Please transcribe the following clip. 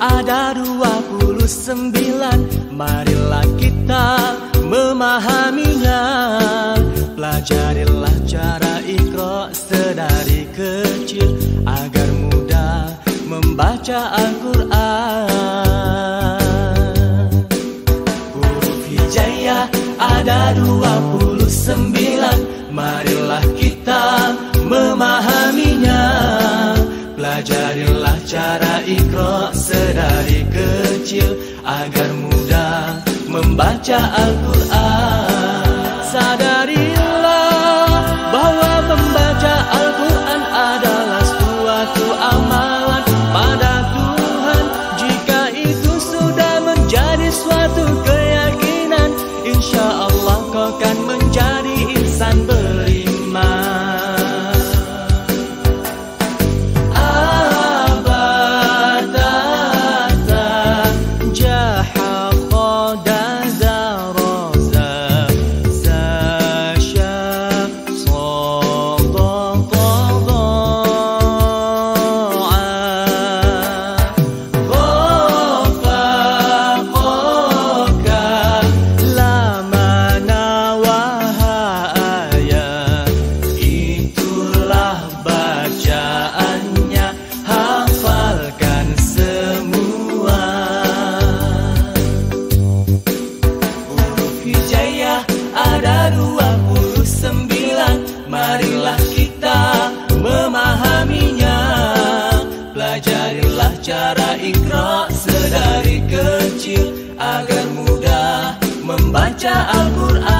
ada 29. Marilah kita memahaminya. Pelajarilah cara Iqra sedari kecil agar mudah membaca Al-Quran. Huruf hijaiyah ada 29. Marilah kita memahaminya. Pelajarilah cara Iqra sedari kecil agar mudah membaca Al-Quran. Sadarilah bahwa membaca Al-Quran adalah suatu amalan pada Tuhan. Jika itu sudah menjadi suatu keyakinan, insya Allah kau kan menjadi insan beriman. Ada 29. Marilah kita memahaminya. Pelajarilah cara Iqra sedari kecil agar mudah membaca Al-Quran.